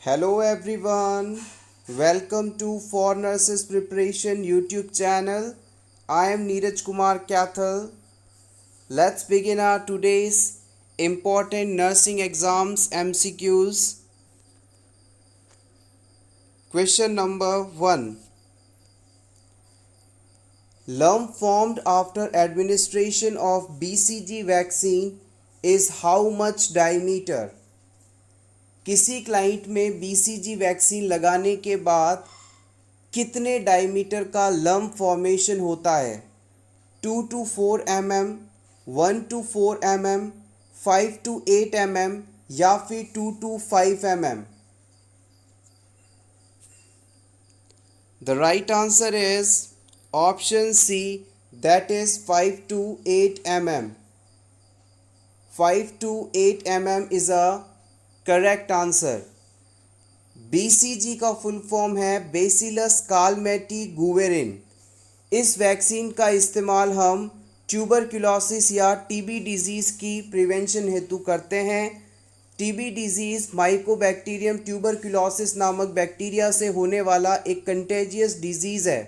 Hello everyone, welcome to For Nurses Preparation YouTube channel. I am Neeraj Kumar Kathal. Let's begin our today's important nursing exams MCQs. Question number 1. Lump formed after administration of BCG vaccine is how much diameter? किसी client में BCG vaccine लगाने के बाद कितने diameter का lump formation होता है? 2 to 4 mm, 1 to 4 mm, 5 to 8 mm या फिर 2 to 5 mm? The right answer is option C, that is 5 to 8 mm. 5 to 8 mm is a correct answer. BCG का फुल फॉर्म है बेसिलस कालमेटी गुवेरिन. इस vaccine का इस्तेमाल हम ट्यूबरक्लोसिस या टीबी डिजीज़ की प्रिवेंशन हेतु करते हैं. टीबी डिजीज़ माइकोबैक्टीरियम ट्यूबरक्लोसिस नामक बैक्टीरिया से होने वाला एक कंटेजियस डिजीज़ है.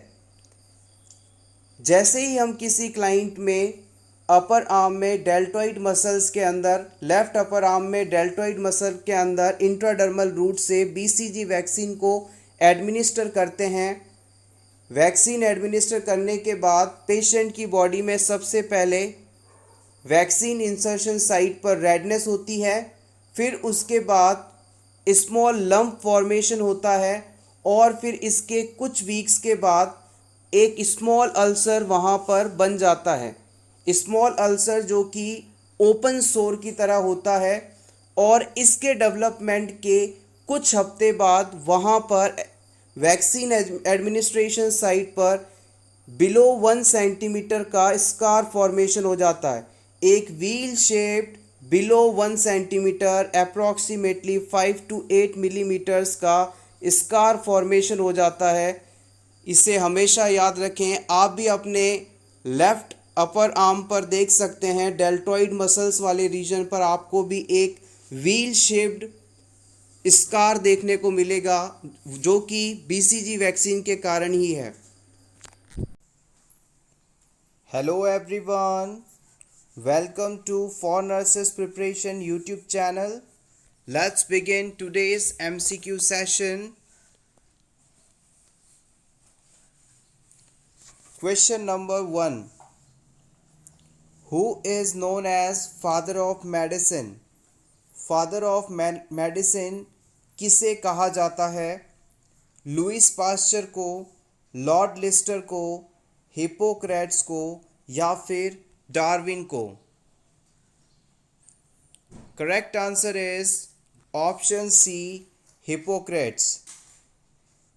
जैसे ही हम किसी क्लाइंट में अपर आर्म में डेल्टॉइड मसल्स के अंदर, लेफ्ट अपर आर्म में डेल्टॉइड मसल के अंदर इंट्राडर्मल रूट से बीसीजी वैक्सीन को एडमिनिस्टर करते हैं. वैक्सीन एडमिनिस्टर करने के बाद पेशेंट की बॉडी में सबसे पहले वैक्सीन इंसर्शन साइट पर रेडनेस होती है. फिर उसके बाद स्मॉल लंप फॉर्मेशन होता है और फिर इसके कुछ वीक्स के बाद एक स्मॉल अल्सर वहाँ पर बन जाता है. स्मॉल अल्सर जो कि ओपन सोर की तरह होता है और इसके डेवलपमेंट के कुछ हफ्ते बाद वहाँ पर वैक्सीन एडमिनिस्ट्रेशन साइट पर बिलो 1 सेंटीमीटर का स्कार फॉर्मेशन हो जाता है. एक wheel shaped below 1 centimetre approximately 5 to 8 millimetres का स्कार फॉर्मेशन हो जाता है. इसे हमेशा याद रखें. आप भी अपने लेफ़्ट अपर आर्म पर देख सकते हैं डेल्टॉइड मसल्स वाले रीजन पर आपको भी एक व्हील शेप्ड स्कार देखने को मिलेगा जो कि बीसीजी वैक्सीन के कारण ही है. Hello everyone, welcome to for nurses preparation YouTube channel. Let's begin today's MCQ session. Question number 1. Who is known as father of medicine? Father of medicine किसे कहा जाता है? लुइस पास्चर को, लॉर्ड लिस्टर को, हिप्पोक्रेट्स को या फिर Darwin को? Correct answer is option C, Hippocrates.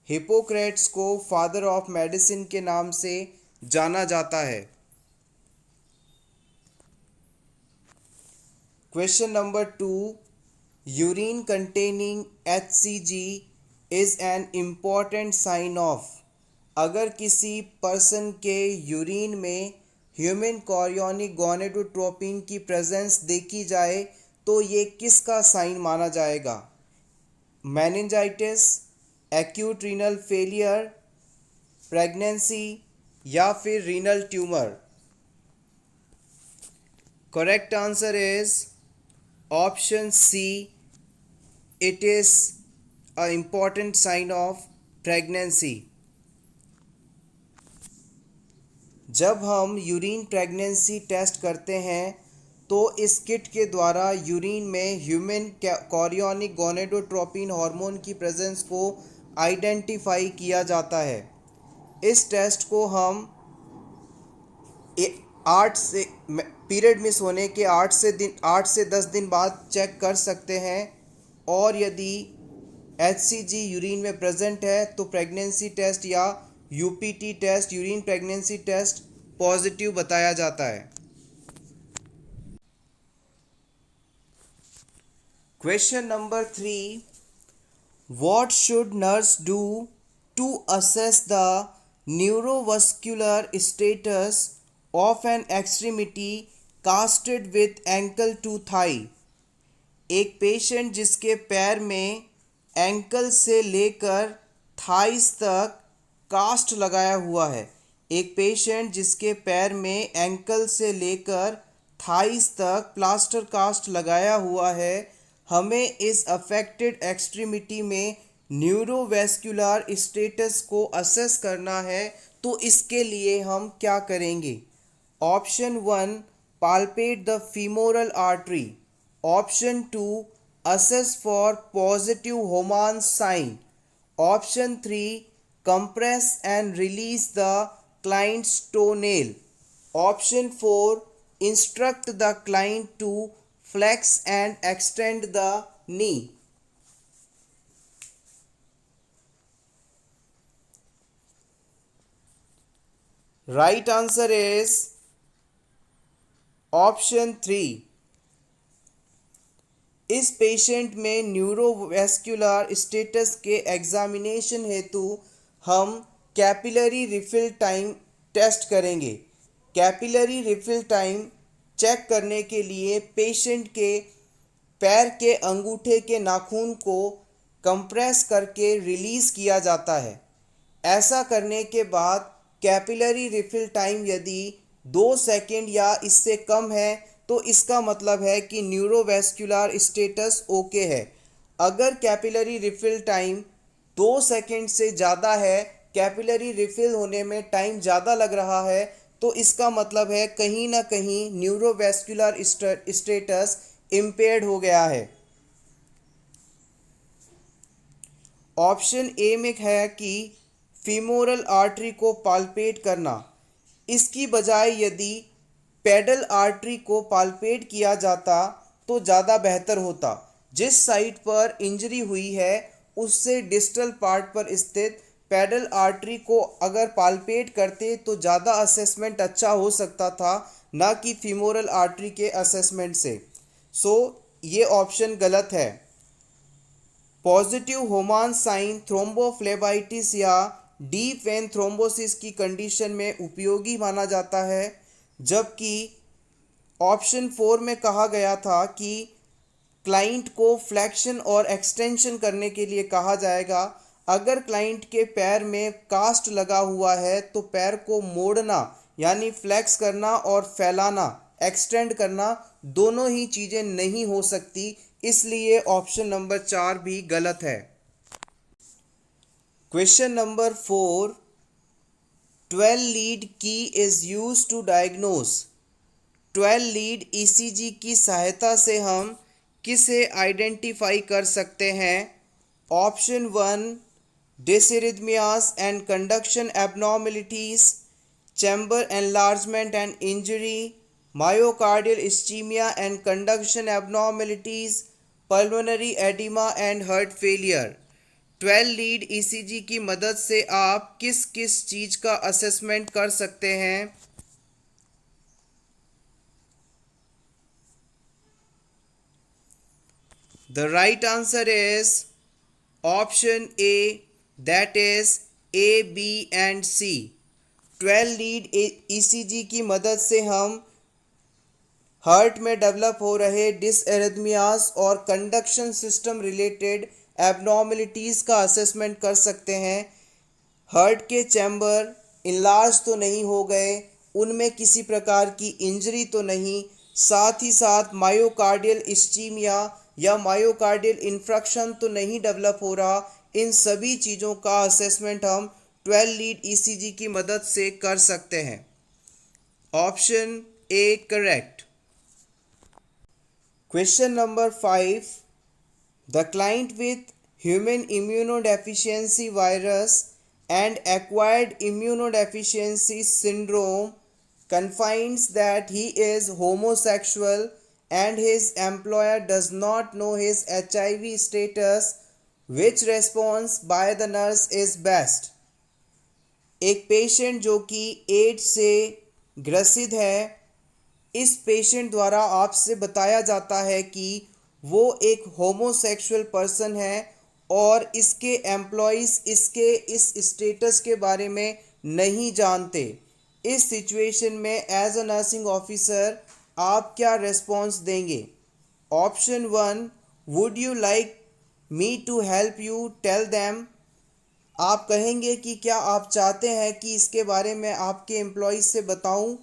Hippocrates को फादर ऑफ मेडिसिन के नाम से जाना जाता है. Question number 2. Urine containing HCG is an important sign of. अगर किसी पर्सन के यूरिन में ह्यूमन कोरियोनिक गोनेडोट्रोपिन की प्रेजेंस देखी जाए तो ये किसका साइन माना जाएगा? Meningitis, acute renal failure, pregnancy या फिर renal tumour? Correct answer is option C, it is an important sign of pregnancy. जब हम यूरिन प्रेगनेंसी टेस्ट करते हैं तो इस किट के द्वारा यूरिन में ह्यूमन कोरियोनिक गोनेडोट्रोपिन हार्मोन की प्रेजेंस को आइडेंटिफाई किया जाता है. इस टेस्ट को हम 8 से पीरियड मिस होने के 8 से 10 दिन बाद चेक कर सकते हैं और यदि HCG यूरिन में प्रेजेंट है तो प्रेगनेंसी टेस्ट या UPT test, urine pregnancy test positive बताया जाता है. Question number 3. What should nurse do to assess the neurovascular status of an extremity casted with ankle to thigh? एक पेशेंट जिसके पैर में एंकल से लेकर थाइस तक कास्ट लगाया हुआ है। एक पेशेंट जिसके पैर में एंकल से लेकर थाइस तक प्लास्टर कास्ट लगाया हुआ है, हमें इस अफेक्टेड एक्सट्रीमिटी में न्यूरोवेस्कुलर स्टेटस को असेस करना है। तो इसके लिए हम क्या करेंगे? Option 1, palpate the femoral artery. Option 2, assess for positive Homan sign. Option 3, compress and release the client's toenail. Option 4, instruct the client to flex and extend the knee. Right answer is option 3। इस patient में neurovascular status के examination हेतु हम capillary refill time test करेंगे। Capillary refill time check करने के लिए patient के पैर के अंगूठे के नाखून को कंप्रेस करके रिलीज़ किया जाता है। ऐसा करने के बाद कैपिलरी रिफिल टाइम यदि 2 सेकेंड या इससे कम है तो इसका मतलब है कि न्यूरोवेस्कुलर स्टेटस ओके है। अगर कैपिलरी रिफिल टाइम 2 सेकेंड से ज़्यादा है, कैपिलरी रिफिल होने में टाइम ज़्यादा लग रहा है, तो इसका मतलब है कहीं ना कहीं न्यूरोवेस्कुलर स्टेटस इम्पेयर्ड हो गया है। ऑप्शन ए में है कि फीमोरल आर्टरी को पाल्पेट करना। इसकी बजाय यदि पेडल आर्टरी को पाल्पेट किया जाता तो ज़्यादा बेहतर होता। जिस साइट पर इंजरी हुई है उससे डिस्टल पार्ट पर स्थित पेडल आर्टरी को अगर पाल्पेट करते तो ज़्यादा असेसमेंट अच्छा हो सकता था, ना कि फीमोरल आर्टरी के असेसमेंट से। सो ये ऑप्शन गलत है। पॉजिटिव होमान साइन थ्रोम्बोफ्लेबाइटिस या डीप वेन थ्रोम्बोसिस की कंडीशन में उपयोगी माना जाता है, जबकि ऑप्शन 4 में कहा गया था कि क्लाइंट को फ्लेक्शन और एक्सटेंशन करने के लिए कहा जाएगा। अगर क्लाइंट के पैर में कास्ट लगा हुआ है तो पैर को मोड़ना यानी फ्लेक्स करना और फैलाना एक्सटेंड करना दोनों ही चीज़ें नहीं हो सकती, इसलिए ऑप्शन नंबर 4 भी गलत है। क्वेश्चन नंबर 4, 12 लीड की is use to diagnose. 12 lead ECG की सहायता से हम किसे आइडेंटिफाई कर सकते हैं? Option 1, dysrhythmias and conduction abnormalities, chamber enlargement and injury, myocardial ischaemia and conduction abnormalities, pulmonary oedema and heart failure. 12 lead ECG की मदद से आप किस किस चीज़ का असेसमेंट कर सकते हैं? The right answer is option A, that is A, B and C। 12 lead ECG की मदद से हम हार्ट में डेवलप हो रहे डिसएरिथमियास और कंडक्शन सिस्टम रिलेटेड एबनॉर्मलिटीज़ का असेसमेंट कर सकते हैं। हार्ट के चैम्बर इनलार्ज तो नहीं हो गए, उनमें किसी प्रकार की इंजरी तो नहीं, साथ ही साथ मायोकार्डियल इस्चीमिया या मायोकार्डियल इन्फ्रक्शन तो नहीं डेवलप हो रहा। इन सभी चीज़ों का असेसमेंट हम 12 लीड ईसीजी की मदद से कर सकते हैं। Option A correct. Question number 5, the client with human immunodeficiency virus and acquired immunodeficiency syndrome confines that he is homosexual and his employer does not know his HIV status. Which response by the nurse is best? एक patient जो कि ads से ग्रसित है, इस patient द्वारा आपसे बताया जाता है कि वो एक होमोसेक्सुअल पर्सन है और इसके एम्प्लॉइज़ इसके इस स्टेटस के बारे में नहीं जानते। इस सिचुएशन में एज अ नर्सिंग ऑफिसर आप क्या रिस्पॉन्स देंगे? Option 1, would you like me to help you tell them. आप कहेंगे कि क्या आप चाहते हैं कि इसके बारे में आपके एम्प्लॉयज़ से बताऊं।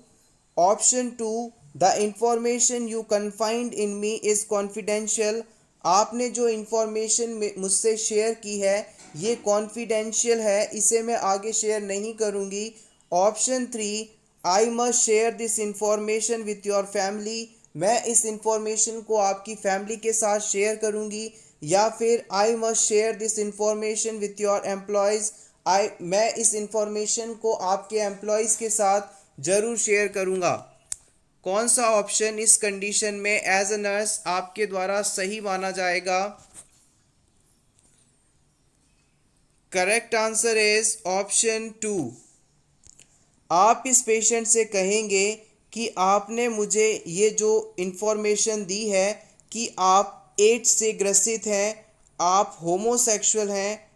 Option two, the information you confined in me is confidential. आपने जो इंफॉर्मेशन मुझसे शेयर की है ये कॉन्फिडेंशियल है, इसे मैं आगे शेयर नहीं करूंगी। Option three, I must share this information with your family. मैं इस इंफॉर्मेशन को आपकी फैमिली के साथ शेयर करूंगी। या फिर I must share this information with your employees. मैं इस इंफॉर्मेशन को आपके एम्प्लॉयज़ के साथ ज़रूर शेयर करूंगा। कौन सा ऑप्शन इस कंडीशन में एज अ नर्स आपके द्वारा सही माना जाएगा? Correct answer is option two. आप इस पेशेंट से कहेंगे कि आपने मुझे ये जो इन्फॉर्मेशन दी है कि आप एड्स से ग्रसित हैं, आप होमोसेक्सुअल हैं,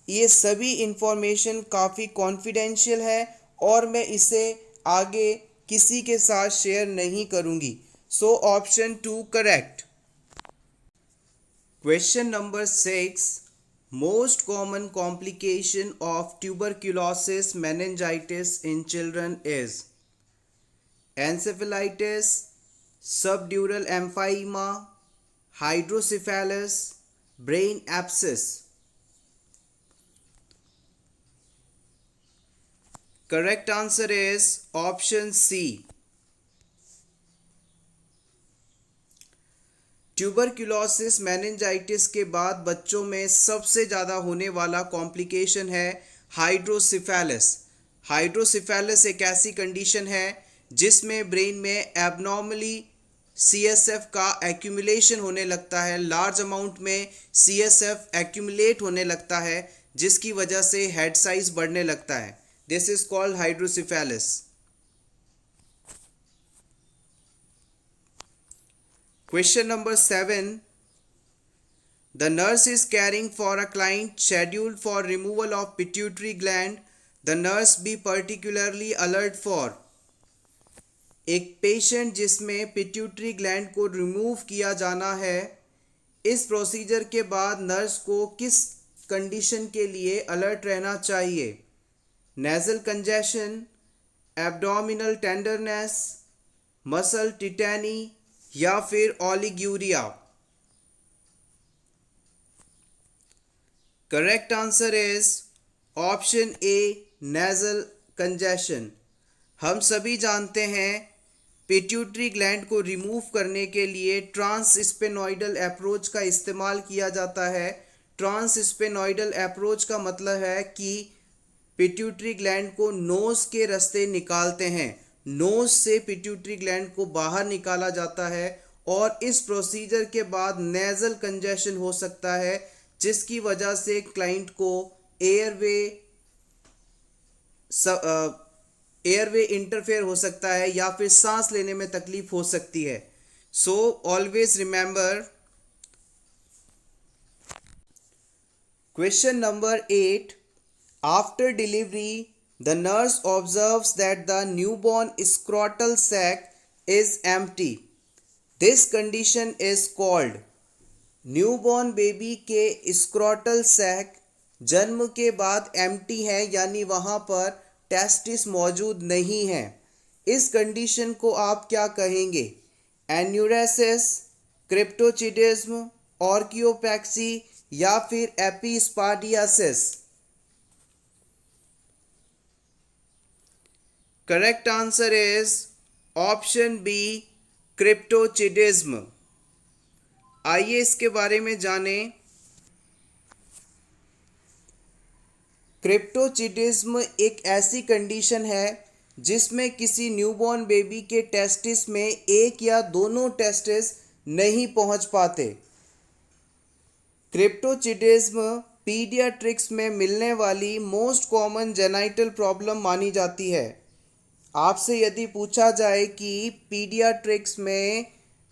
ये सभी इन्फॉर्मेशन काफ़ी कॉन्फिडेंशियल है और मैं इसे आगे किसी के साथ शेयर नहीं करूँगी। So option two correct. Question number 6. Most common complication of tuberculosis meningitis in children is encephalitis, subdural empyema, hydrocephalus, brain abscess. Correct answer is option C. Tuberculosis meningitis के बाद बच्चों में सबसे ज़्यादा होने वाला कॉम्प्लिकेशन है हाइड्रोसिफेलस। हाइड्रोसिफेलस एक ऐसी कंडीशन है जिसमें ब्रेन में एबनॉर्मली सीएसएफ का एक्यूमुलेशन होने लगता है, लार्ज अमाउंट में सीएसएफ एक्यूमुलेट होने लगता है जिसकी वजह से हेड साइज बढ़ने लगता है। This is called hydrocephalus. Question number 7. The nurse is caring for a client scheduled for removal of pituitary gland. The nurse be particularly alert for. एक पेशेंट जिसमें पिट्यूटरी ग्लैंड को रिमूव किया जाना है, इस प्रोसीजर के बाद नर्स को किस कंडीशन के लिए अलर्ट रहना चाहिए? Nasal congestion, abdominal tenderness, muscle tetany या फिर oliguria. Correct answer is option A, nasal congestion. हम सभी जानते हैं पिट्यूटरी ग्लैंड को रिमूव करने के लिए ट्रांसस्पेनॉइडल अप्रोच का इस्तेमाल किया जाता है। ट्रांसस्पेनॉइडल अप्रोच का मतलब है कि पिट्यूटरी ग्लैंड को नोज के रास्ते निकालते हैं, नोज से पिट्यूटरी ग्लैंड को बाहर निकाला जाता है और इस प्रोसीजर के बाद नेजल कंजेशन हो सकता है जिसकी वजह से क्लाइंट को एयरवे इंटरफेयर हो सकता है या फिर सांस लेने में तकलीफ हो सकती है। So always remember. Question number 8. After delivery the nurse observes that the newborn scrotal sac is empty. This condition is called। Newborn baby के स्क्रोटल सैक जन्म के बाद एम्प्टी है, यानी वहाँ पर टेस्टिस मौजूद नहीं है। इस कंडीशन को आप क्या कहेंगे? एन्यूरेसिस, क्रिप्टोचिडिज्म, ऑर्कियोपैक्सी या फिर epispadias. Correct answer is option B, cryptorchidism. आइए इसके बारे में जानें। क्रिप्टोचिडिज्म एक ऐसी कंडीशन है जिसमें किसी न्यूबॉर्न बेबी के टेस्टिस में एक या दोनों टेस्टिस नहीं पहुंच पाते। क्रिप्टोचिडिज्म पीडियाट्रिक्स में मिलने वाली मोस्ट कॉमन जेनाइटल प्रॉब्लम मानी जाती है। आपसे यदि पूछा जाए कि पीडियाट्रिक्स में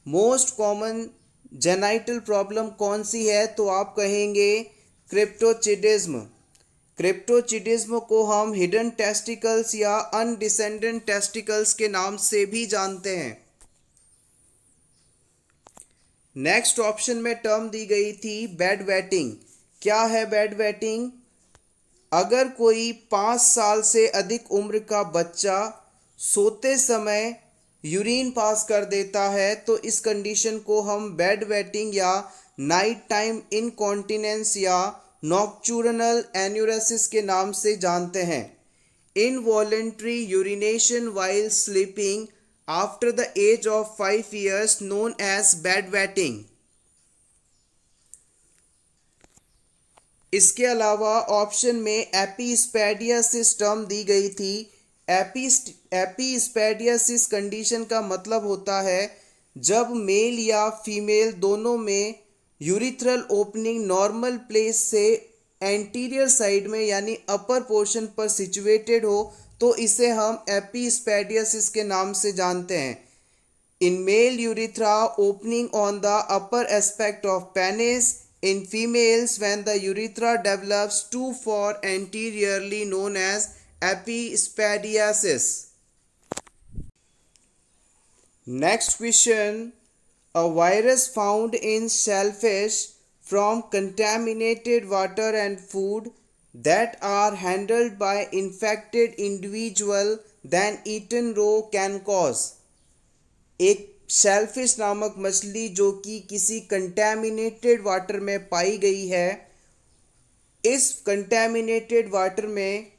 मोस्ट कॉमन जेनाइटल प्रॉब्लम कौन सी है तो आप कहेंगे क्रिप्टोचिडिज्म। क्रिप्टोचिडिज्म को हम हिडन टेस्टिकल्स या अनडिसेंडेंट टेस्टिकल्स के नाम से भी जानते हैं। नेक्स्ट ऑप्शन में टर्म दी गई थी बेड वेटिंग। क्या है बेड वेटिंग? अगर कोई 5 साल से अधिक उम्र का बच्चा सोते समय यूरिन पास कर देता है तो इस कंडीशन को हम बेड वेटिंग या नाइट टाइम इनकॉन्टिनेंस या नॉक्चूरनल एन्यूरेसिस के नाम से जानते हैं। Involuntary urination while sleeping after the age of 5 years known as bedwetting। इसके अलावा ऑप्शन में एपीस्पेडियासिस टर्म दी गई थी। एपीस्पेडियासिस कंडीशन का मतलब होता है जब मेल या फीमेल दोनों में यूरिथ्रल ओपनिंग नॉर्मल प्लेस से एंटीरियर साइड में यानी अपर पोर्शन पर सिचुएटेड हो तो इसे हम एपीस्पेडियासिस के नाम से जानते हैं। In male urethra opening on the upper aspect of penis, in females when the urethra develops too far anteriorly known as epispadiasis। Next question, a virus found in shellfish from contaminated water and food that are handled by infected individual then eaten raw can cause। एक shellfish नामक मछली जो कि किसी contaminated water में पाई गई है, इस कंटैमिनेटेड वाटर में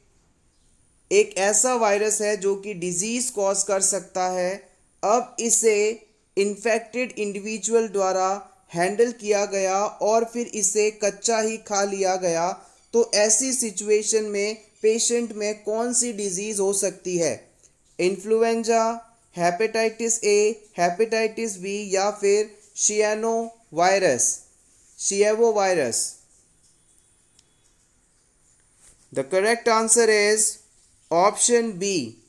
एक ऐसा वायरस है जो कि डिजीज़ कॉज कर सकता है। अब इसे इन्फेक्टेड इंडिविजुअल द्वारा हैंडल किया गया और फिर इसे कच्चा ही खा लिया गया तो ऐसी सिचुएशन में पेशेंट में कौन सी डिजीज़ हो सकती है? Influenza, hepatitis A, hepatitis B या फिर शिएवो virus. The correct answer is option B.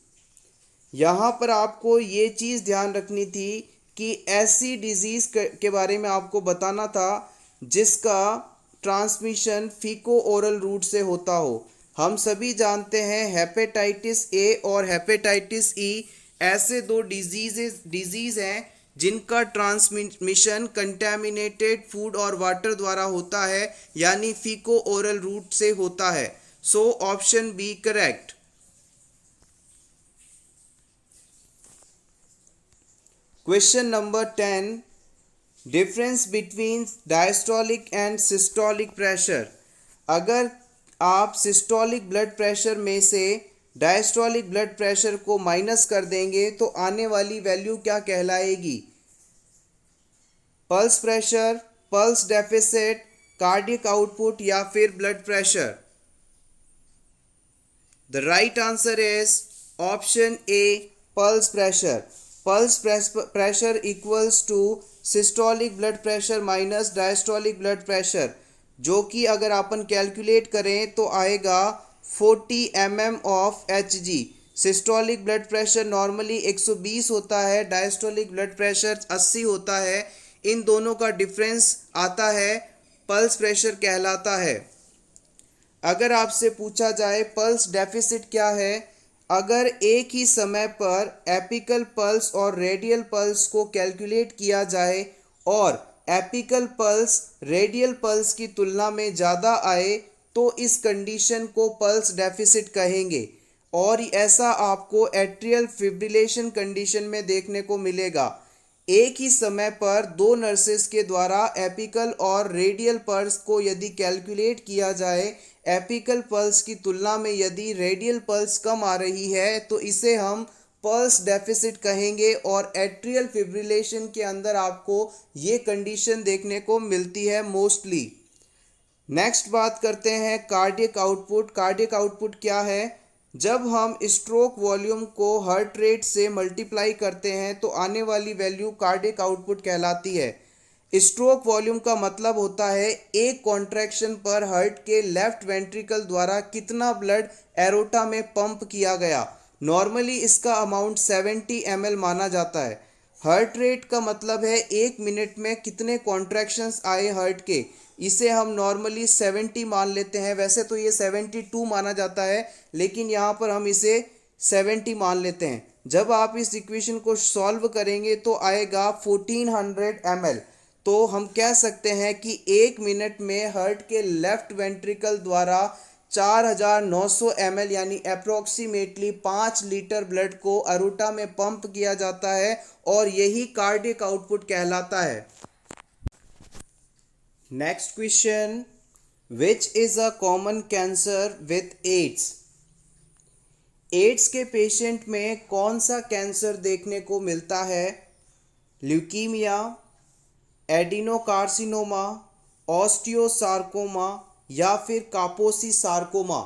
यहाँ पर आपको ये चीज़ ध्यान रखनी थी कि ऐसी डिजीज़ के बारे में आपको बताना था जिसका ट्रांसमिशन फीको ओरल रूट से होता हो। हम सभी जानते हैं हेपेटाइटिस ए और हेपेटाइटिस ई ऐसे दो डिजीज़ हैं जिनका ट्रांसमिशन कंटैमिनेटेड फूड और वाटर द्वारा होता है यानी फीको ओरल रूट से होता है। So option B correct. Question number 10, difference between diastolic and systolic pressure. अगर आप सिस्टोलिक ब्लड प्रेशर में से डायस्टोलिक ब्लड प्रेशर को माइनस कर देंगे तो आने वाली वैल्यू क्या कहलाएगी? Pulse pressure, pulse deficit, cardiac output या फिर blood pressure? The right answer is option A pulse pressure. Pulse pressure equals to systolic blood pressure minus diastolic blood pressure, जो कि अगर अपन कैलकुलेट करें तो आएगा 40 mm of Hg। Systolic blood pressure normally 120 होता है, डायस्टोलिक ब्लड प्रेशर 80 होता है। इन दोनों का डिफरेंस आता है पल्स प्रेशर कहलाता है। अगर आपसे पूछा जाए पल्स डेफिसिट क्या है, अगर एक ही समय पर एपिकल पल्स और रेडियल पल्स को कैलकुलेट किया जाए और एपिकल पल्स रेडियल पल्स की तुलना में ज़्यादा आए तो इस कंडीशन को पल्स डेफिसिट कहेंगे और ऐसा आपको एट्रियल फिब्रिलेशन कंडीशन में देखने को मिलेगा। एक ही समय पर दो नर्सेस के द्वारा एपिकल और रेडियल पल्स को यदि कैलकुलेट किया जाए, एपिकल पल्स की तुलना में यदि रेडियल पल्स कम आ रही है तो इसे हम पल्स डेफिसिट कहेंगे और एट्रियल फिब्रिलेशन के अंदर आपको ये कंडीशन देखने को मिलती है मोस्टली। नेक्स्ट बात करते हैं कार्डियक आउटपुट। कार्डियक आउटपुट क्या है? जब हम स्ट्रोक वॉल्यूम को हार्ट रेट से मल्टीप्लाई करते हैं तो आने वाली वैल्यू कार्डियक आउटपुट कहलाती है। स्ट्रोक वॉल्यूम का मतलब होता है एक कॉन्ट्रैक्शन पर हार्ट के लेफ्ट वेंट्रिकल द्वारा कितना ब्लड एरोटा में पंप किया गया। नॉर्मली इसका अमाउंट 70 ml माना जाता है। हार्ट रेट का मतलब है एक मिनट में कितने कॉन्ट्रैक्शंस आए हार्ट के, इसे हम नॉर्मली 70 मान लेते हैं। वैसे तो ये 72 माना जाता है लेकिन यहाँ पर हम इसे 70 मान लेते हैं। जब आप इस इक्वेशन को सॉल्व करेंगे तो आएगा 1400 ml। तो हम कह सकते हैं कि 1 मिनट में हार्ट के लेफ्ट वेंट्रिकल द्वारा 4900 ml यानी अप्रोक्सीमेटली 5 लीटर ब्लड को अरूटा में पंप किया जाता है और यही कार्डियक आउटपुट कहलाता है। Next question, which is a common cancer with AIDS? AIDS के पेशेंट में कौन सा कैंसर देखने को मिलता है? ल्यूकीमिया, एडिनोकार्सिनोमा, ऑस्टियोसार्कोमा या फिर कापोसी सार्कोमा?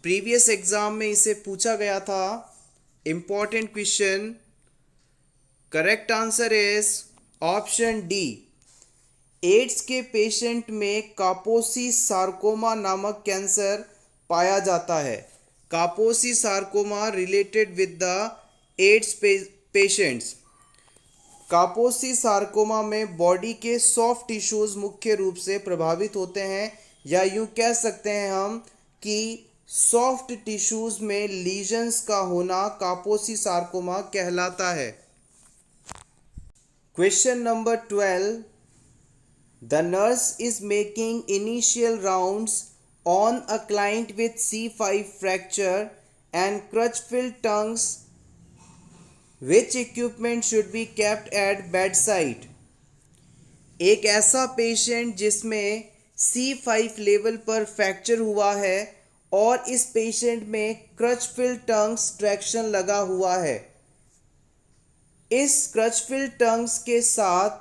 प्रीवियस एग्जाम में इसे पूछा गया था। Important question. Correct answer is option D. AIDS के पेशेंट में कापोसी सार्कोमा नामक कैंसर पाया जाता है। Kaposi sarcoma related with the AIDS patients. Kaposi sarcoma में बॉडी के सॉफ्ट टिश्यूज मुख्य रूप से प्रभावित होते हैं, या यूं कह सकते हैं हम कि सॉफ्ट टिश्यूज में लीजन्स का होना कापोसी सार्कोमा कहलाता है। Question number 12, the nurse is making initial rounds on a client with C5 fracture and crutch-filled tongues. Which equipment should be kept at bedside? एक ऐसा पेशेंट जिसमें C5 लेवल पर fracture हुआ है और इस पेशेंट में क्रच-फिल्ड टंग्स ट्रैक्शन लगा हुआ है। इस क्रच-फिल्ड टंग्स के साथ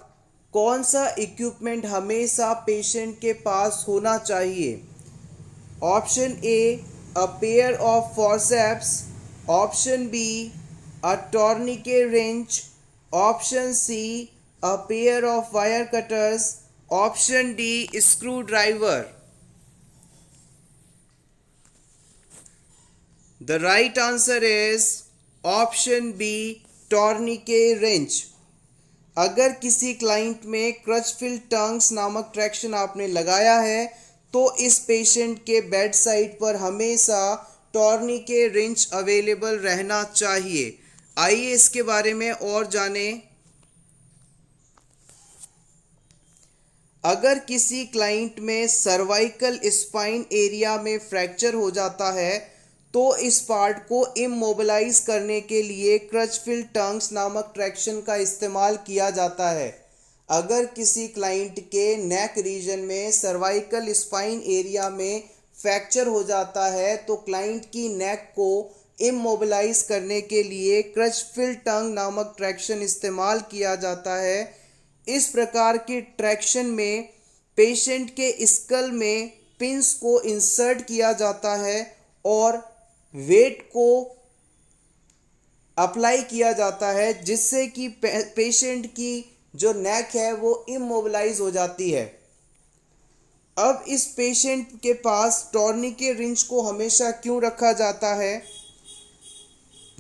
कौन सा इक्विपमेंट हमेशा पेशेंट के पास होना चाहिए? Option A, a pair of forceps, option B, a tourniquet wrench, option C, a pair of wire cutters, option D, screwdriver. The right answer is option B, tourniquet wrench. अगर किसी client में क्रचफिल्ड tongues नामक traction आपने लगाया है तो इस patient के बेड साइड पर हमेशा टॉर्निकेट रिंच अवेलेबल रहना चाहिए। आइए इसके बारे में और जानें। अगर किसी क्लाइंट में सर्वाइकल स्पाइन एरिया में फ्रैक्चर हो जाता है तो इस पार्ट को इमोबिलाइज करने के लिए क्रचफिल्ड टंग्स नामक ट्रैक्शन का इस्तेमाल किया जाता है। अगर किसी क्लाइंट के नेक रीजन में सर्वाइकल स्पाइन एरिया में फ्रैक्चर हो जाता है तो क्लाइंट की नेक को इमोबिलाइज करने के लिए क्रचफिल्ड टंग नामक ट्रैक्शन इस्तेमाल किया जाता है। इस प्रकार के ट्रैक्शन में पेशेंट के स्कल में पिंस को इंसर्ट किया जाता है और वेट को अप्लाई किया जाता है जिससे कि पेशेंट की जो नेक है वो इमोबिलाइज हो जाती है। अब इस पेशेंट के पास टॉर्निकेट रिंच को हमेशा क्यों रखा जाता है?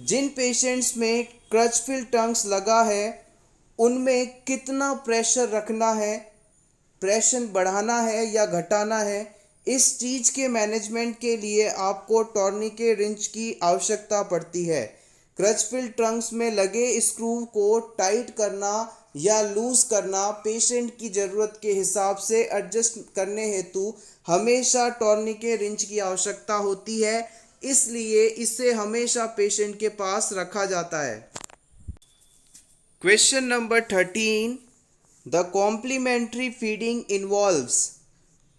जिन पेशेंट्स में क्रचफिल्ड टंग्स लगा है उनमें कितना प्रेशर रखना है, प्रेशर बढ़ाना है या घटाना है, इस चीज़ के मैनेजमेंट के लिए आपको टॉर्निकेट रिंच की आवश्यकता पड़ती है। क्रचफिल्ड टंग्स में लगे स्क्रू को टाइट करना या लूज करना पेशेंट की ज़रूरत के हिसाब से एडजस्ट करने हेतु हमेशा टॉर्निकेट रिंच की आवश्यकता होती है, इसलिए इसे हमेशा पेशेंट के पास रखा जाता है। Question number 13, the complementary feeding involves.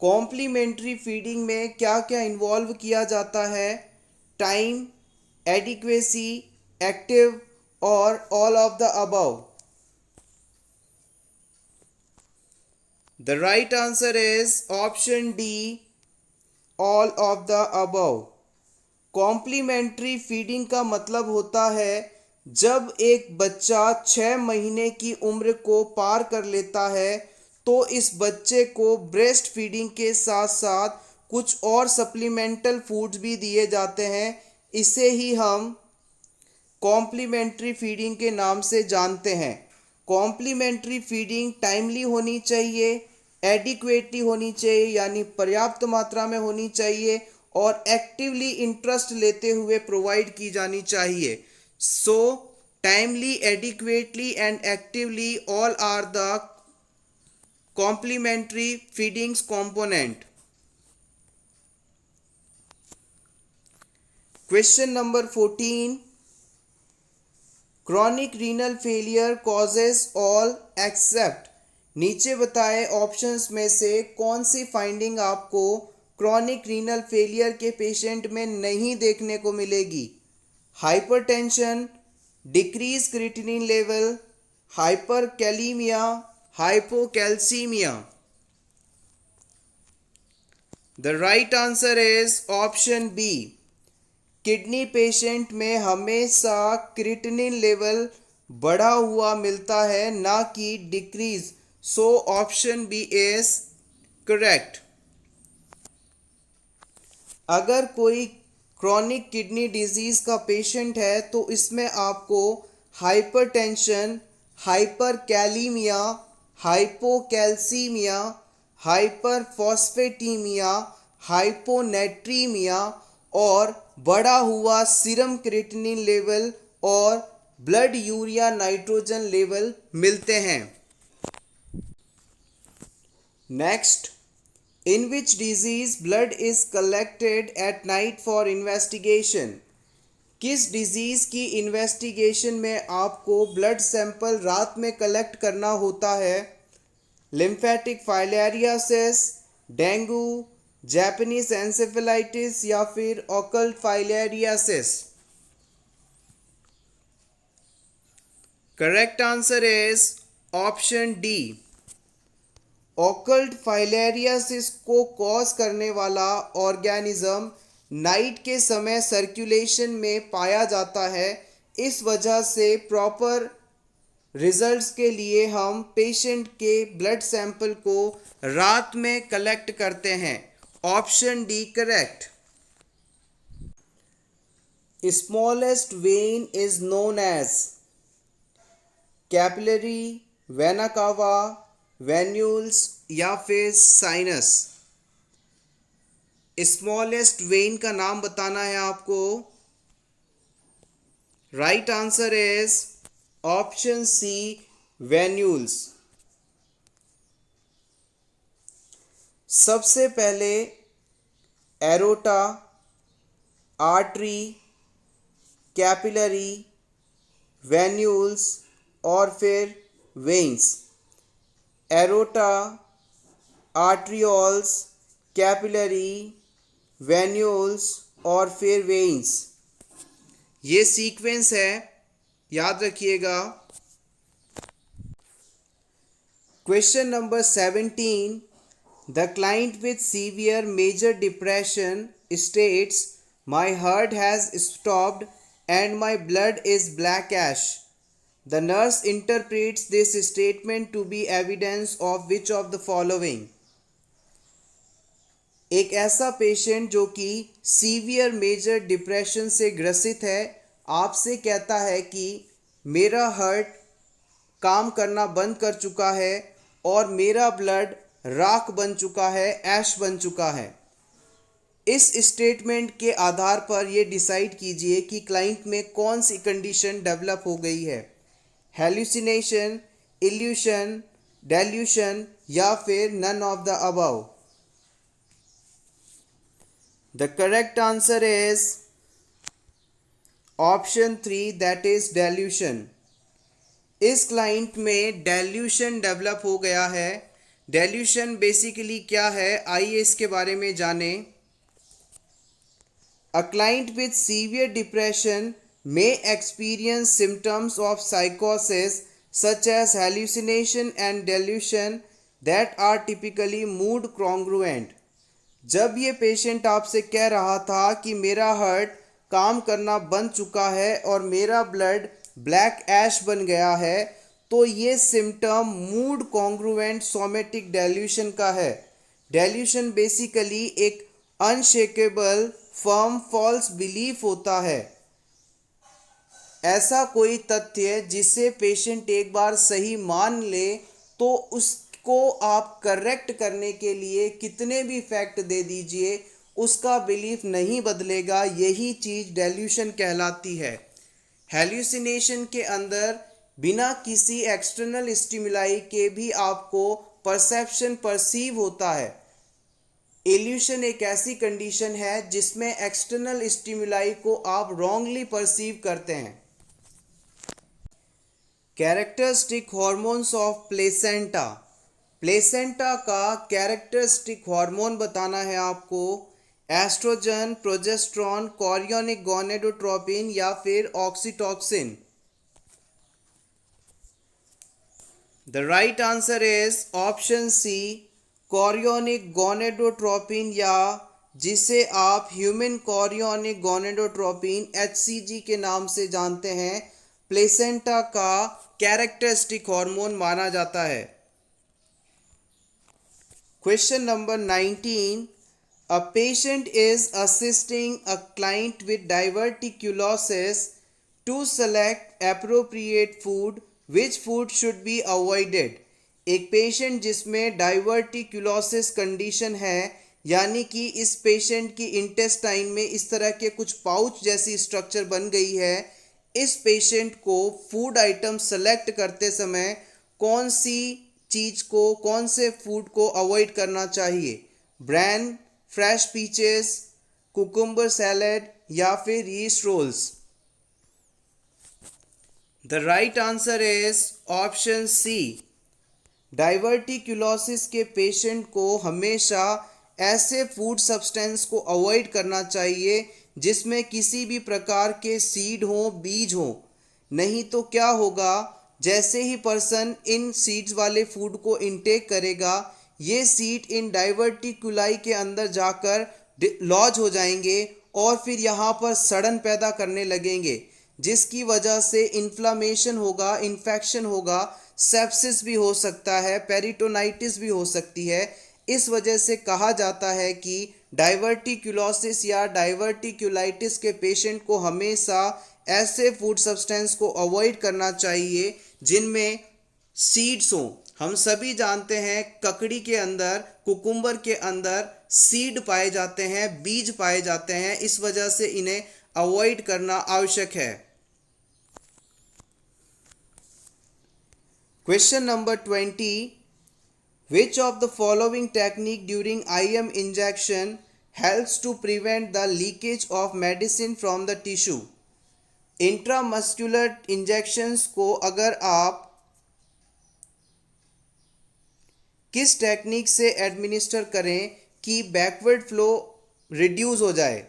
Complementary feeding में क्या क्या इन्वॉल्व किया जाता है? टाइम, एडिक्वेसी, एक्टिव और all of the above? The right answer is option D, all of the above. Complementary feeding का मतलब होता है जब एक बच्चा 6 महीने की उम्र को पार कर लेता है तो इस बच्चे को ब्रेस्ट फीडिंग के साथ साथ कुछ और सप्लीमेंटल फूड्स भी दिए जाते हैं। इसे ही हम कॉम्प्लीमेंट्री फीडिंग के नाम से जानते हैं। कॉम्प्लीमेंट्री फीडिंग टाइमली होनी चाहिए, एडिक्वेटली होनी चाहिए यानी पर्याप्त मात्रा में होनी चाहिए और एक्टिवली इंटरेस्ट लेते हुए प्रोवाइड की जानी चाहिए। So timely, adequately and actively all are the complementary feedings component. Question number 14. Chronic renal failure causes all except, नीचे बताए ऑप्शंस में से कौन सी फाइंडिंग आपको क्रॉनिक रीनल फेलियर के पेशेंट में नहीं देखने को मिलेगी? Hypertension, decrease creatinine level, hyperkalaemia, hypocalcaemia. The right answer is option B. Kidney patient में हमेशा क्रिएटिनिन लेवल बढ़ा हुआ मिलता है, ना कि decrease. So option B is correct. अगर कोई क्रॉनिक किडनी डिजीज का पेशेंट है तो इसमें आपको hypertension, hyperkalaemia, hypocalcaemia, hyperphosphataemia, hyponatraemia और बढ़ा हुआ सीरम क्रिएटिनिन लेवल और ब्लड यूरिया नाइट्रोजन लेवल मिलते हैं. Next, in which disease blood is collected at night for investigation? किस डिजीज की इन्वेस्टिगेशन में आपको ब्लड सैंपल रात में कलेक्ट करना होता है? Lymphatic filariasis, dengue, Japanese encephalitis या फिर occult filariasis? Correct answer is option D. Occult filariasis को कॉज करने वाला ऑर्गेनिज्म नाइट के समय सर्कुलेशन में पाया जाता है. इस वजह से प्रॉपर रिजल्ट्स के लिए हम पेशेंट के ब्लड सैंपल को रात में कलेक्ट करते हैं. Option D correct. Smallest vein is known as capillary, vena cava, venules या फिर साइनस? स्मॉलेस्ट वेन का नाम बताना है आपको. Right answer is option C, venules. सबसे पहले एरोटा, आर्टरी, कैपिलरी, वेन्यूल्स और फिर veins. Aorta, arterioles, capillary, venules और फिर वेन्स. ये सीक्वेंस है, याद रखिएगा. Question number 17. The client with severe major depression states my heart has stopped and my blood is black ash. The nurse interprets this statement to be evidence of which of the following? एक ऐसा patient जो कि severe major depression से ग्रसित है आपसे कहता है कि मेरा हार्ट काम करना बंद कर चुका है और मेरा ब्लड राख बन चुका है, ऐश बन चुका है. इस स्टेटमेंट के आधार पर ये डिसाइड कीजिए कि क्लाइंट में कौन सी कंडीशन डेवलप हो गई है. हेल्यूसिनेशन, इल्यूशन, डेल्यूशन या फिर none of the above? The correct answer is option 3, that is delusion. इस क्लाइंट में डेल्यूशन डेवलप हो गया है. डेल्यूशन बेसिकली क्या है, आइए इसके बारे में जानें. A client with severe depression may experience symptoms of psychosis such as hallucination and delusion that are typically mood congruent. जब ये पेशेंट आपसे कह रहा था कि मेरा हार्ट काम करना बंद चुका है और मेरा ब्लड ब्लैक ऐश बन गया है, तो ये symptom mood congruent somatic dilution का है. डेल्यूशन बेसिकली एक अनशेकेबल फर्म फॉल्स बिलीफ होता है. ऐसा कोई तथ्य जिसे पेशेंट एक बार सही मान ले तो उसको आप करेक्ट करने के लिए कितने भी फैक्ट दे दीजिए उसका बिलीफ नहीं बदलेगा. यही चीज़ डेल्यूशन कहलाती है. हेल्यूसिनेशन के अंदर बिना किसी एक्सटर्नल स्टिमुलाई के भी आपको परसेप्शन परसीव होता है। इल्यूशन एक ऐसी कंडीशन है जिसमें एक्सटर्नल स्टिमुलाई को आप रॉन्गली परसीव करते हैं। Characteristic hormones of placenta. Placenta का कैरेक्टरिस्टिक हार्मोन बताना है आपको। एस्ट्रोजन, प्रोजेस्टेरॉन, कोरियोनिक गोनेडोट्रोपिन या फिर oxytocin. The right answer is option C, chorionic gonadotropin, या जिसे आप ह्यूमन कोरियोनिक गोनेडोट्रोपिन HCG के नाम से जानते हैं, प्लेसेंटा का कैरेक्टरिस्टिक हार्मोन माना जाता है। Question number 19. A patient is assisting a client with diverticulosis to select appropriate food. Which food should be avoided? एक पेशेंट जिसमें डाइवर्टिक्यूलोसिस कंडीशन है, यानी कि इस पेशेंट की इंटेस्टाइन में इस तरह के कुछ पाउच जैसी स्ट्रक्चर बन गई है। इस पेशेंट को फूड आइटम सेलेक्ट करते समय कौन सी चीज को, कौन से फूड को अवॉइड करना चाहिए? Bran, fresh peaches, cucumber salad या फिर yeast rolls. The right answer is option C. Diverticulosis के पेशेंट को हमेशा ऐसे फूड सब्सटेंस को अवॉइड करना चाहिए जिसमें किसी भी प्रकार के सीड हो, बीज हो। नहीं तो क्या होगा, जैसे ही पर्सन इन सीड्स वाले फूड को इनटेक करेगा, ये सीड इन डाइवर्टिकुलाई के अंदर जाकर लॉज हो जाएंगे और फिर यहाँ पर सड़न पैदा करने लगेंगे, जिसकी वजह से इन्फ्लामेशन होगा, इन्फेक्शन होगा, सेप्सिस भी हो सकता है, पेरिटोनाइटिस भी हो सकती है। इस वजह से कहा जाता है कि डाइवर्टिक्यूलोसिस या डाइवर्टिक्यूलाइटिस के पेशेंट को हमेशा ऐसे फूड सब्सटेंस को अवॉइड करना चाहिए जिनमें सीड्स हों। हम सभी जानते हैं ककड़ी के अंदर, कुकुम्बर के अंदर सीड पाए जाते हैं, बीज पाए जाते हैं, इस वजह से इन्हें अवॉइड करना आवश्यक है। Question number 20. Which of the following technique during IM injection helps to prevent the leakage of medicine from the tissue? Intramuscular injections को अगर आप किस टेक्निक से एडमिनिस्टर करें कि बैकवर्ड फ्लो रिड्यूस हो जाए?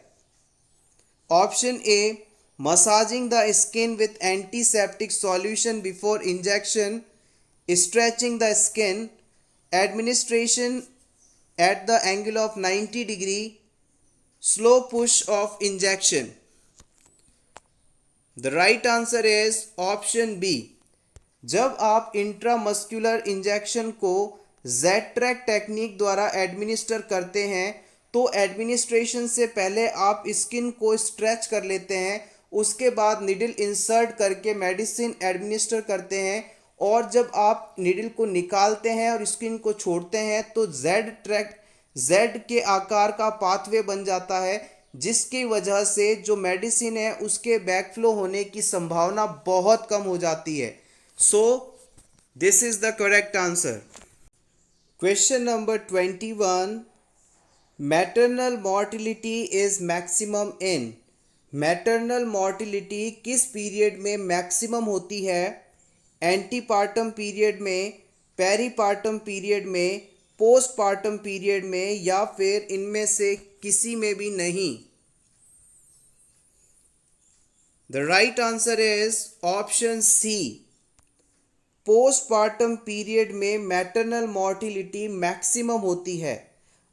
Option A, massaging the skin with antiseptic solution before injection, stretching the skin, administration at the angle of 90 degree, slow push of injection. The right answer is option B. जब आप intramuscular injection को Z-ट्रैक technique द्वारा administer करते हैं तो administration से पहले आप स्किन को स्ट्रेच कर लेते हैं, उसके बाद निडल इंसर्ट करके मेडिसिन एडमिनिस्टर करते हैं, और जब आप निडल को निकालते हैं और स्किन को छोड़ते हैं तो Z के आकार का पाथवे बन जाता है, जिसकी वजह से जो मेडिसिन है उसके बैकफ्लो होने की संभावना बहुत कम हो जाती है। So this is the correct answer. Question number 21. Maternal mortality is maximum in. Maternal mortality किस पीरियड में मैक्सिमम होती है? एंटीपार्टम पीरियड में, पेरीपार्टम पीरियड में, पोस्टपार्टम पीरियड में, या फिर इनमें से किसी में भी नहीं? The right answer is option C. Postpartum period में मैटरनल मॉर्टिलिटी मैक्सिमम होती है।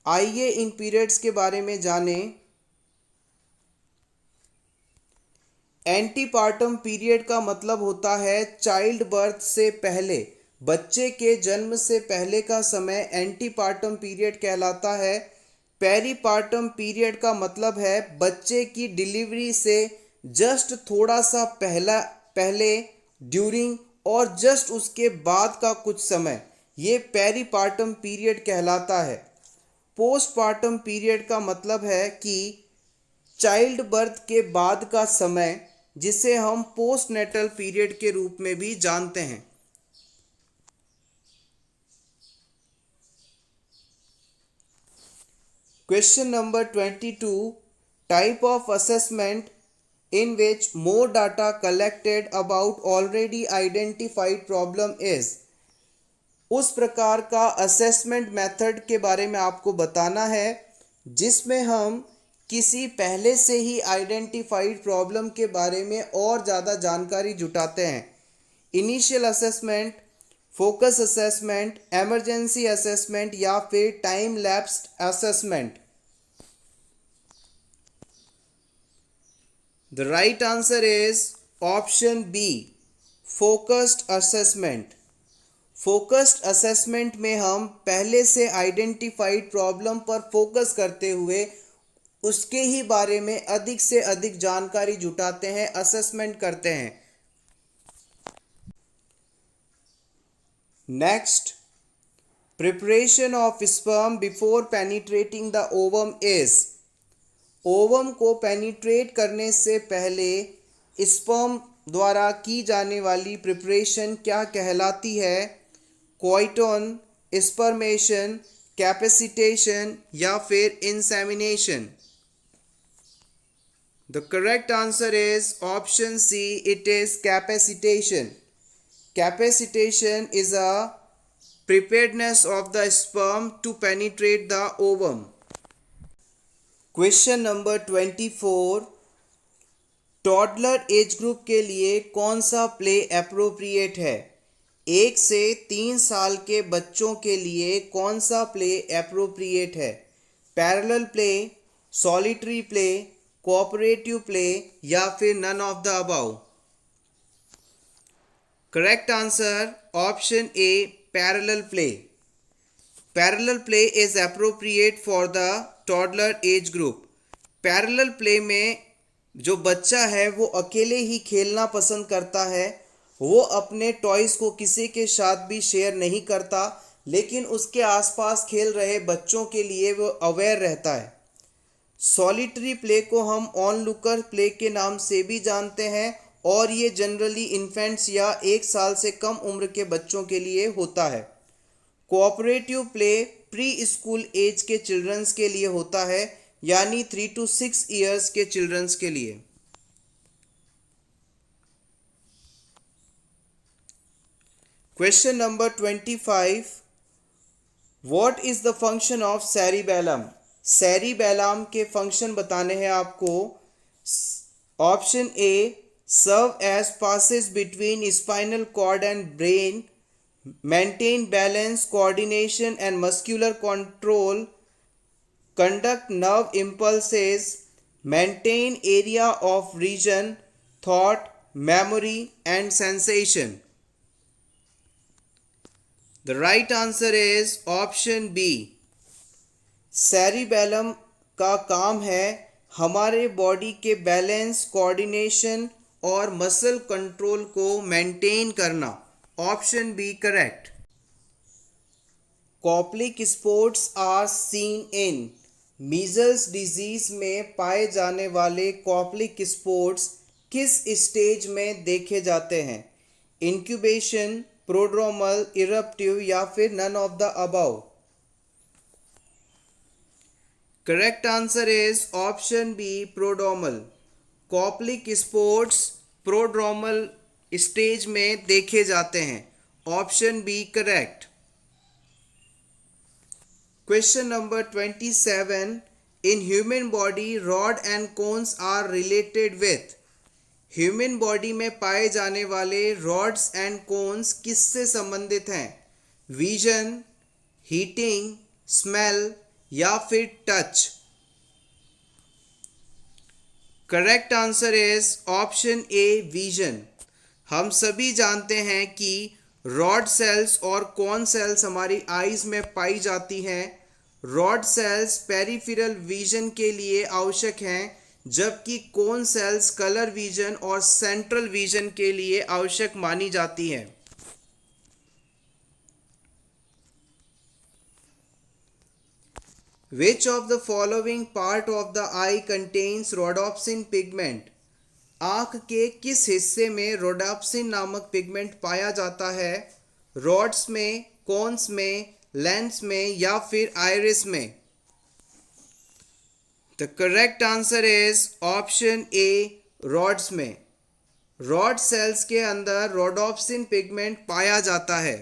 आइए इन पीरियड्स के बारे में जानें। एंटीपार्टम पीरियड का मतलब होता है चाइल्ड बर्थ से पहले, बच्चे के जन्म से पहले का समय एंटीपार्टम पीरियड कहलाता है। पेरीपार्टम पीरियड का मतलब है बच्चे की डिलीवरी से जस्ट थोड़ा सा पहले, ड्यूरिंग और जस्ट उसके बाद का कुछ समय, ये पेरीपार्टम पीरियड कहलाता है। पोस्टपार्टम पीरियड का मतलब है कि चाइल्ड बर्थ के बाद का समय, जिसे हम पोस्टनेटल पीरियड के रूप में भी जानते हैं। Question number 22. Type of assessment in which more data collected about already identified problem is. उस प्रकार का असेसमेंट मेथड के बारे में आपको बताना है जिसमें हम किसी पहले से ही आइडेंटिफाइड प्रॉब्लम के बारे में और ज़्यादा जानकारी जुटाते हैं. Initial assessment, focus assessment, emergency assessment या फिर time lapsed assessment. The right answer is option B, focused assessment. Focused assessment में हम पहले से आइडेंटिफाइड प्रॉब्लम पर फोकस करते हुए उसके ही बारे में अधिक से अधिक जानकारी जुटाते हैं, असेसमेंट करते हैं. Next, preparation of sperm before penetrating the ovum is. Ovum को पेनिट्रेट करने से पहले स्पर्म द्वारा की जाने वाली प्रिपरेशन क्या कहलाती है? कोइटोन, स्पर्मेशन, कैपेसिटेशन या फिर insemination. The correct answer is option C, it is capacitation. Capacitation is a preparedness of the sperm to penetrate the ovum. Question number 24. Toddler age group के लिए कौन सा प्ले अप्रोप्रिएट है? 1 से 3 साल के बच्चों के लिए कौन सा प्ले अप्रोप्रिएट है? Parallel play, solitary play, cooperative play या फिर none of the above. Correct answer option A, parallel play. Parallel play is appropriate for the toddler age group. Parallel play में जो बच्चा है वो अकेले ही खेलना पसंद करता है. वो अपने टॉयज़ को किसी के साथ भी शेयर नहीं करता, लेकिन उसके आसपास खेल रहे बच्चों के लिए वो अवेयर रहता है. सॉलिटरी प्ले को हम ऑन लुकर प्ले के नाम से भी जानते हैं और ये जनरली इन्फेंट्स या 1 साल से कम उम्र के बच्चों के लिए होता है. Cooperative play preschool age के चिल्ड्रंस के लिए होता है, यानी 3 to 6 ईयर्स के चिल्ड्रंस के लिए. Question number 25. What is the function of cerebellum? Cerebellum के फंक्शन बताने हैं आपको. Option A, serve as passes between spinal cord and brain, maintain balance, coordination and muscular control, conduct nerve impulses, maintain area of region, thought, memory and sensation. The right answer is option B. cerebellum का काम है हमारे body के balance, coordination और muscle control को maintain करना. Option B correct. Koplik spots are seen in. Measles disease में पाए जाने वाले कॉप्लिक स्पॉट्स किस स्टेज में देखे जाते हैं? इंक्यूबेशन, प्रोड्रोमल, इरप्टिव या फिर none of the above. Correct answer is option B, prodromal. Koplik spots prodromal stage में देखे जाते हैं. Option B correct. Question number 27. In human body rod and cones are related with. Human body में पाए जाने वाले रॉड्स एंड कोन्स किससे संबंधित हैं? विजन, हीटिंग, स्मेल या फिर touch. Correct answer is option A, vision. हम सभी जानते हैं कि रॉड सेल्स और कॉन सेल्स हमारी आईज में पाई जाती हैं. रॉड सेल्स पेरिफेरल विजन के लिए आवश्यक हैं, जबकि कॉन सेल्स कलर विजन और सेंट्रल विजन के लिए आवश्यक मानी जाती हैं. Which of the following part of the eye contains rhodopsin pigment? आँख के किस हिस्से में रोडोप्सिन नामक पिगमेंट पाया जाता है? रॉड्स में, कोन्स में, लेंस में या फिर आइरिस में. The correct answer is option A, rods में। रॉड सेल्स के अंदर रोडोप्सिन पिगमेंट पाया जाता है।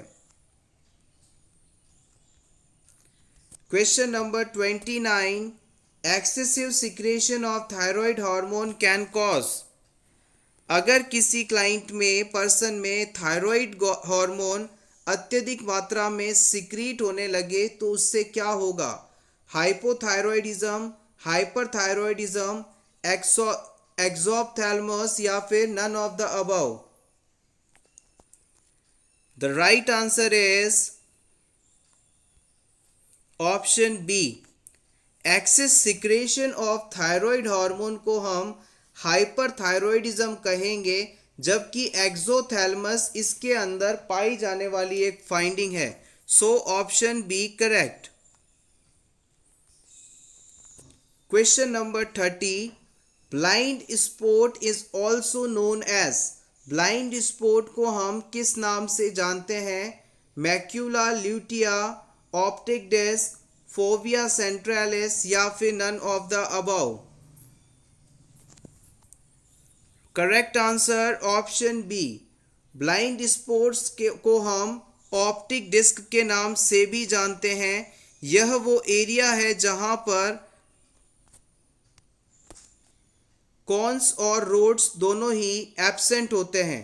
Question number 29, excessive secretion of thyroid hormone can cause. अगर किसी क्लाइंट में, पर्सन में थायराइड हार्मोन अत्यधिक मात्रा में सिक्रीट होने लगे तो उससे क्या होगा? हाइपोथायरॉयडिज्म, हाइपरथायरॉयडिज्म, एक्सोप्थेल्मस या फिर none of the above. The right answer is option B. Excess secretion of thyroid hormone को हम हाइपरथायरॉयडिज्म कहेंगे, जबकि एक्सोथैलेमस इसके अंदर पाई जाने वाली एक फाइंडिंग है। So option B correct. Question number 30, blind spot is also known as. Blind spot को हम किस नाम से जानते हैं? Macula lutea, optic disc, fovea centralis या फिर none of the above. Correct answer option B. Blind spots को हम ऑप्टिक डिस्क के नाम से भी जानते हैं। यह वो एरिया है जहां पर कॉन्स और रोड्स दोनों ही एब्सेंट होते हैं।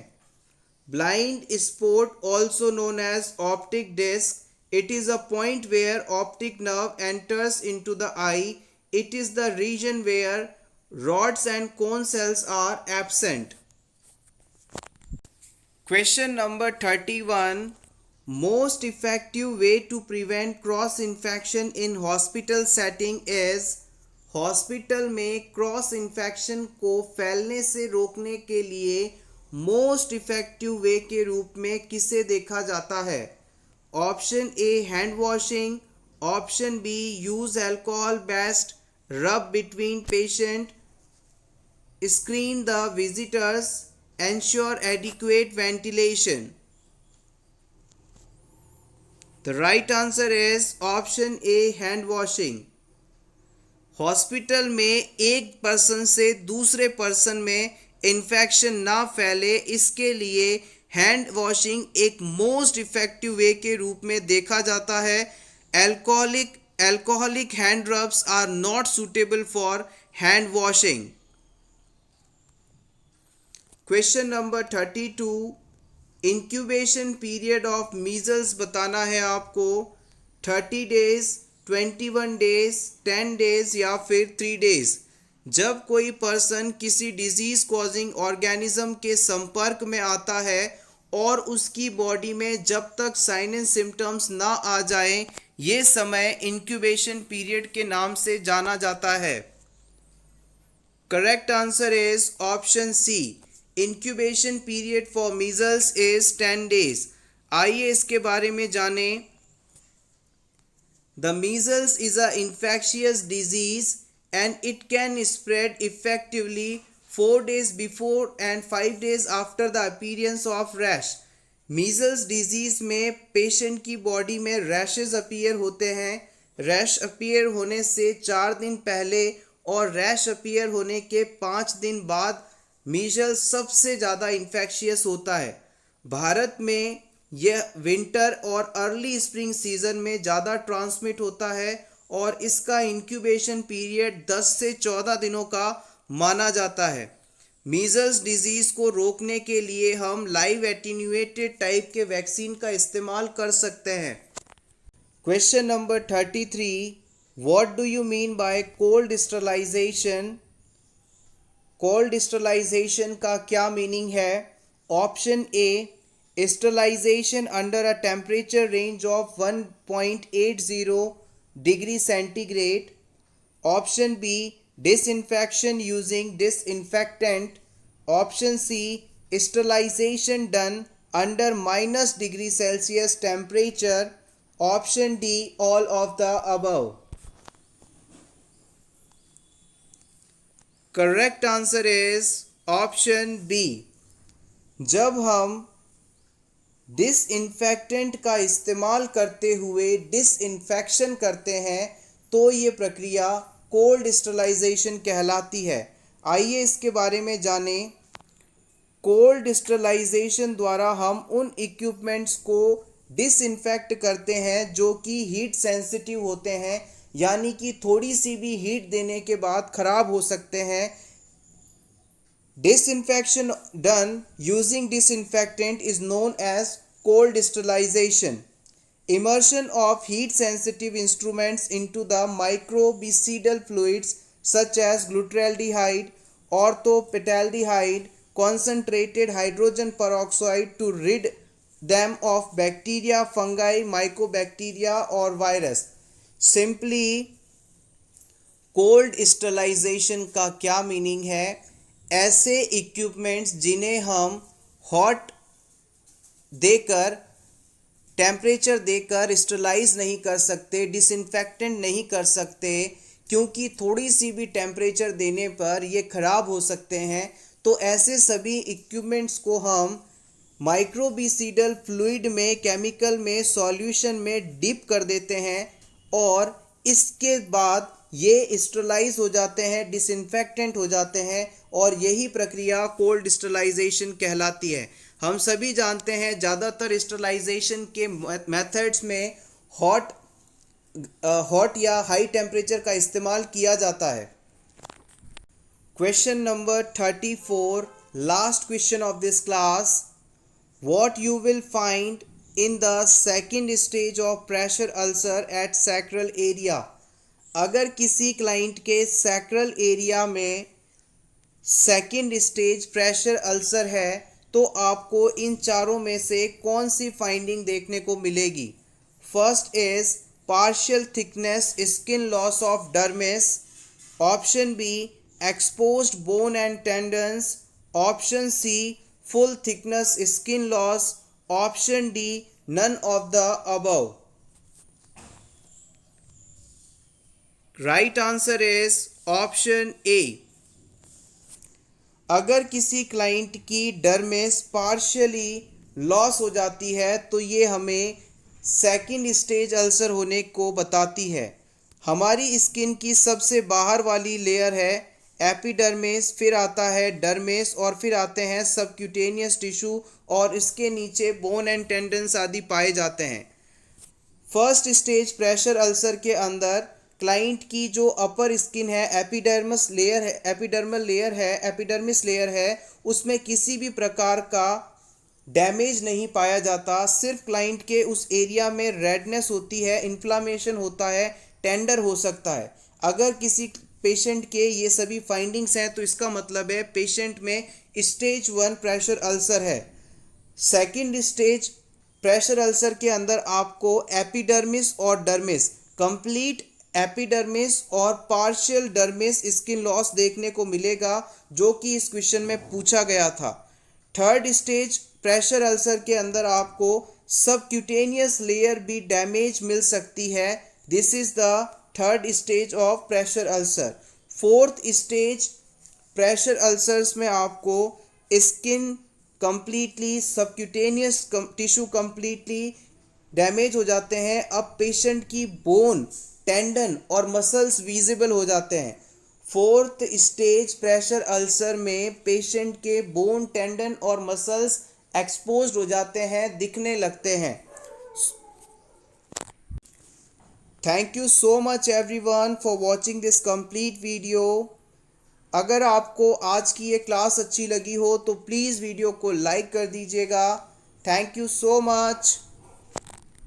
Blind spot also known as optic disc, it is a point where optic nerve enters into the eye. It is the region where rods and cone cells are absent. Question number 31, most effective way to prevent cross infection in hospital setting is। Hospital में cross infection को फैलने से रोकने के लिए most effective way के रूप में किसे देखा जाता है? Option A, hand washing, option B, use alcohol based rub between patient, screen the visitors, ensure adequate ventilation. The right answer is option A, hand washing. Hospital में एक पर्सन से दूसरे पर्सन में इन्फेक्शन ना फैले, इसके लिए हैंड वॉशिंग एक मोस्ट इफेक्टिव वे के रूप में देखा जाता है। Alcoholic hand rubs are not suitable for hand washing. Question number 32, incubation period of measles बताना है आपको। 30 डेज, 21 डेज, 10 डेज या फिर 3 डेज। जब कोई पर्सन किसी डिजीज कॉजिंग ऑर्गेनिज्म के संपर्क में आता है और उसकी बॉडी में जब तक साइन एंड सिम्टम्स ना आ जाएं, ये समय इंक्यूबेशन पीरियड के नाम से जाना जाता है। Correct answer is option C. Incubation period for measles is 10 days. आइए इसके बारे में जानें। The measles is a infectious disease and it can spread effectively 4 days before and 5 days after the appearance of rash. Measles disease में patient की body में rashes appear होते हैं। रैश अपीयर होने से 4 दिन पहले और रैश अपीयर होने के 5 दिन बाद मीजल्स सबसे ज़्यादा इन्फेक्शियस होता है। भारत में यह विंटर और अर्ली स्प्रिंग सीजन में ज़्यादा ट्रांसमिट होता है और इसका इंक्यूबेशन पीरियड 10 से 14 दिनों का माना जाता है। मीजल्स डिजीज़ को रोकने के लिए हम लाइव एटीन्यूएटेड टाइप के वैक्सीन का इस्तेमाल कर सकते हैं। Question number 33, what do you mean by cold sterilization? Cold sterilization का क्या मीनिंग है? Option A, sterilization under a temperature range of 1.80 degree centigrade. Option B, disinfection using disinfectant. Option C, sterilization done under -degree Celsius temperature. Option D, all of the above. Correct answer is option B. जब हम disinfectant का इस्तेमाल करते हुए disinfection करते हैं तो ये प्रक्रिया कोल्ड स्टरलाइजेशन कहलाती है। आइए इसके बारे में जानें। कोल्ड स्टरलाइजेशन द्वारा हम उन इक्विपमेंट्स को डिसइंफेक्ट करते हैं जो कि हीट सेंसिटिव होते हैं, यानी कि थोड़ी सी भी हीट देने के बाद खराब हो सकते हैं। Disinfection done using disinfectant is known as cold sterilization. Immersion of heat-sensitive instruments into the microbicidal fluids such as glutaraldehyde, orthopetaldehyde, concentrated hydrogen peroxide to rid them of bacteria, fungi, mycobacteria or virus. Simply, cold sterilization का क्या meaning है? ऐसे equipments जिन्हें हम hot देकर, temperature देकर sterilise नहीं कर सकते, डिसइंफेक्टेंट नहीं कर सकते, क्योंकि थोड़ी सी भी टेम्परेचर देने पर ये ख़राब हो सकते हैं। तो ऐसे सभी इक्विपमेंट्स को हम माइक्रोबिसीडल फ्लूइड में, केमिकल में, सॉल्यूशन में डिप कर देते हैं और इसके बाद ये स्टरलाइज हो जाते हैं, डिसइंफेक्टेंट हो जाते हैं और यही प्रक्रिया कोल्ड स्टरलाइजेशन कहलाती है। हम सभी जानते हैं ज़्यादातर स्टरलाइजेशन के मेथड्स में हॉट या हाई टेम्परेचर का इस्तेमाल किया जाता है। Question number 34, last question of this class. What you will find in the second stage of pressure ulcer at sacral area? अगर किसी क्लाइंट के सैक्रल एरिया में सेकेंड स्टेज प्रेशर अल्सर है तो आपको इन चारों में से कौन सी फाइंडिंग देखने को मिलेगी? First is partial thickness skin loss of dermis, option B exposed bone and tendons, option C full thickness skin loss, option D none of the above. Right answer is option A. अगर किसी client की dermis partially loss हो जाती है तो ये हमें second stage ulcer होने को बताती है। हमारी स्किन की सबसे बाहर वाली लेयर है एपिडर्मिस, फिर आता है डर्मिस और फिर आते हैं सबक्यूटेनियस टिश्यू और इसके नीचे बोन एंड टेंडन्स आदि पाए जाते हैं। फर्स्ट स्टेज प्रेशर अल्सर के अंदर क्लाइंट की जो अपर स्किन है, एपिडर्मिस लेयर है, उसमें किसी भी प्रकार का डैमेज नहीं पाया जाता। सिर्फ क्लाइंट के उस एरिया में रेडनेस होती है, इन्फ्लामेशन होता है, टेंडर हो सकता है। अगर किसी पेशेंट के ये सभी फाइंडिंग्स हैं तो इसका मतलब है पेशेंट में स्टेज 1 प्रेशर अल्सर है। सेकंड स्टेज प्रेशर अल्सर के अंदर आपको एपिडर्मिस और डर्मिस, कंप्लीट एपिडर्मिस और पार्शियल डर्मिस स्किन लॉस देखने को मिलेगा, जो कि इस क्वेश्चन में पूछा गया था। थर्ड स्टेज प्रेशर अल्सर के अंदर आपको सबक्यूटेनियस लेयर भी डैमेज मिल सकती है। This is the third stage of pressure ulcer. Fourth stage pressure ulcers में आपको skin completely, subcutaneous tissue completely damage हो जाते हैं। अब पेशेंट की बोन, टेंडन और मसल्स विजिबल हो जाते हैं। फोर्थ स्टेज प्रेशर अल्सर में पेशेंट के बोन, टेंडन और मसल्स एक्सपोज्ड हो जाते हैं, दिखने लगते हैं। Thank you so much everyone for watching this complete video. अगर आपको आज की ये क्लास अच्छी लगी हो तो प्लीज़ वीडियो को लाइक कर दीजिएगा। Thank you so much.